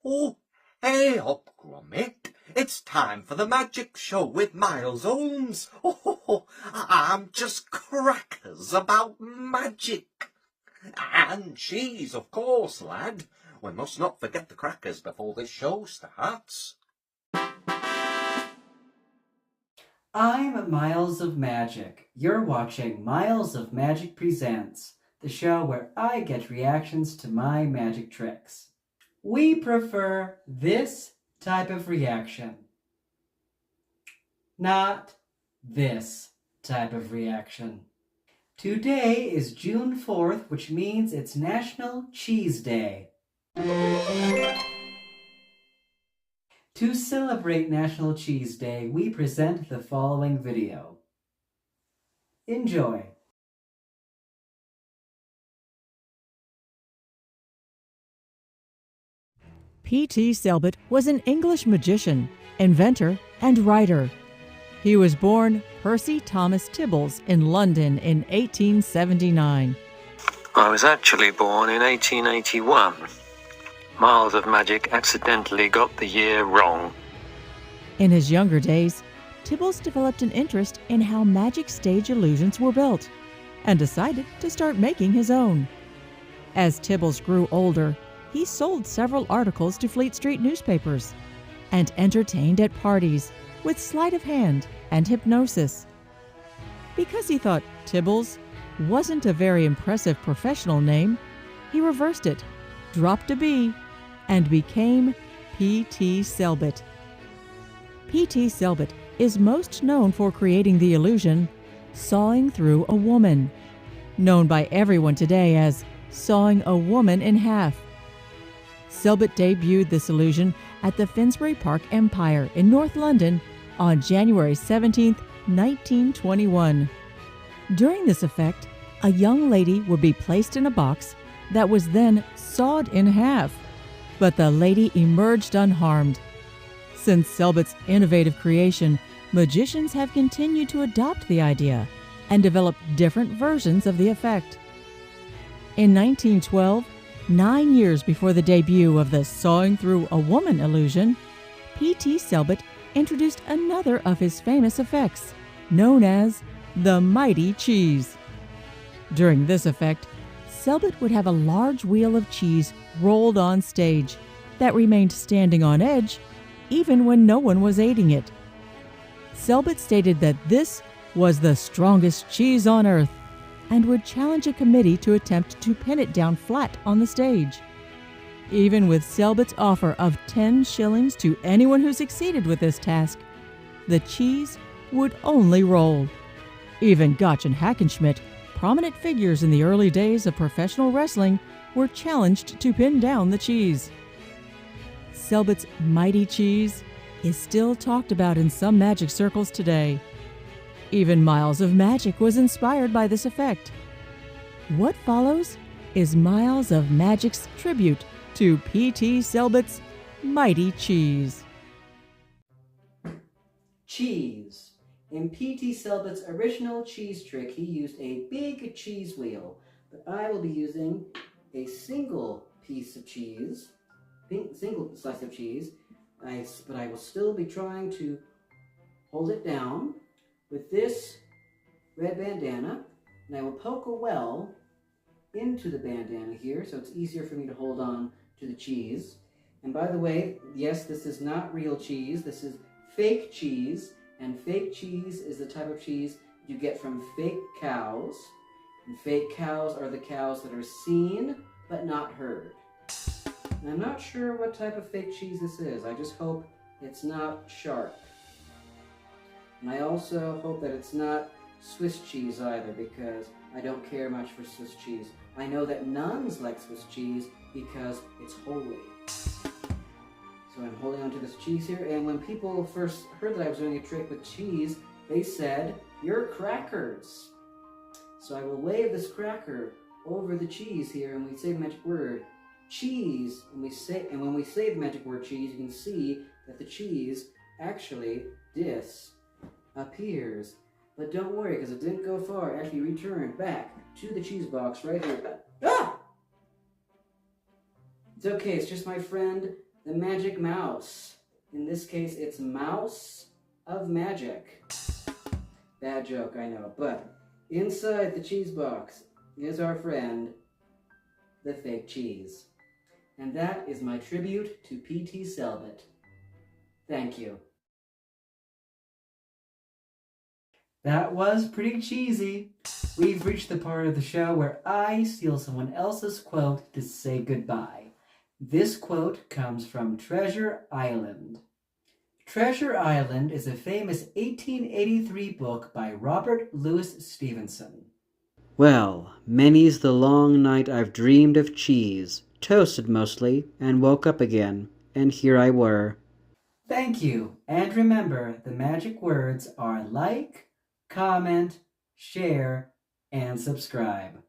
Oh, hey up, Gromit. It's time for the magic show with Miles Holmes. Oh, I'm just crackers about magic. And cheese, of course, lad. We must not forget the crackers before this show starts. I'm Miles of Magic. You're watching Miles of Magic Presents, the show where I get reactions to my magic tricks. We prefer this type of reaction, not this type of reaction. Today is June 4th, which means it's National Cheese Day. To celebrate National Cheese Day, we present the following video. Enjoy. P.T. Selbit was an English magician, inventor, and writer. He was born Percy Thomas Tibbles in London in 1879. I was actually born in 1881. Miles of Magic accidentally got the year wrong. In his younger days, Tibbles developed an interest in how magic stage illusions were built and decided to start making his own. As Tibbles grew older, he sold several articles to Fleet Street newspapers and entertained at parties with sleight of hand and hypnosis. Because he thought Tibbles wasn't a very impressive professional name, he reversed it, dropped a B, and became P.T. Selbit. P.T. Selbit is most known for creating the illusion sawing through a woman, known by everyone today as sawing a woman in half. Selbit debuted this illusion at the Finsbury Park Empire in North London on January 17, 1921. During this effect, a young lady would be placed in a box that was then sawed in half, but the lady emerged unharmed. Since Selbit's innovative creation, magicians have continued to adopt the idea and develop different versions of the effect. In 1912, 9 years before the debut of the sawing through a woman illusion, P.T. Selbit introduced another of his famous effects, known as the mighty cheese. During this effect, Selbit would have a large wheel of cheese rolled on stage that remained standing on edge even when no one was aiding it. Selbit stated that this was the strongest cheese on earth and would challenge a committee to attempt to pin it down flat on the stage. Even with Selbit's offer of 10 shillings to anyone who succeeded with this task, the cheese would only roll. Even Gotch and Hackenschmidt, prominent figures in the early days of professional wrestling, were challenged to pin down the cheese. Selbit's mighty cheese is still talked about in some magic circles today. Even Miles of Magic was inspired by this effect. What follows is Miles of Magic's tribute to P.T. Selbit's mighty cheese. Cheese. In P.T. Selbit's original cheese trick, he used a big cheese wheel, but I will be using a single piece of cheese, single slice of cheese, but I will still be trying to hold it down with this red bandana, and I will poke a well into the bandana here so it's easier for me to hold on to the cheese. And by the way, yes, this is not real cheese, this is fake cheese, and fake cheese is the type of cheese you get from fake cows, and fake cows are the cows that are seen but not heard. And I'm not sure what type of fake cheese this is. I just hope it's not sharp. And I also hope that it's not Swiss cheese either, because I don't care much for Swiss cheese. I know that nuns like Swiss cheese because it's holy. So I'm holding onto this cheese here, and when people first heard that I was doing a trick with cheese, they said, "You're crackers." So I will wave this cracker over the cheese here, and we say the magic word cheese, and when we say the magic word cheese, you can see that the cheese actually disappears. But don't worry, because it didn't go far. It actually returned back to the cheese box right here. Ah! It's okay, it's just my friend, the magic mouse. In this case, it's Mouse of Magic. Bad joke, I know, but inside the cheese box is our friend, the fake cheese. And that is my tribute to P.T. Selbit. Thank you. That was pretty cheesy. We've reached the part of the show where I steal someone else's quote to say goodbye. This quote comes from Treasure Island. Treasure Island is a famous 1883 book by Robert Louis Stevenson. Well, many's the long night I've dreamed of cheese, toasted mostly, and woke up again, and here I were. Thank you, and remember, the magic words are like, comment, share, and subscribe.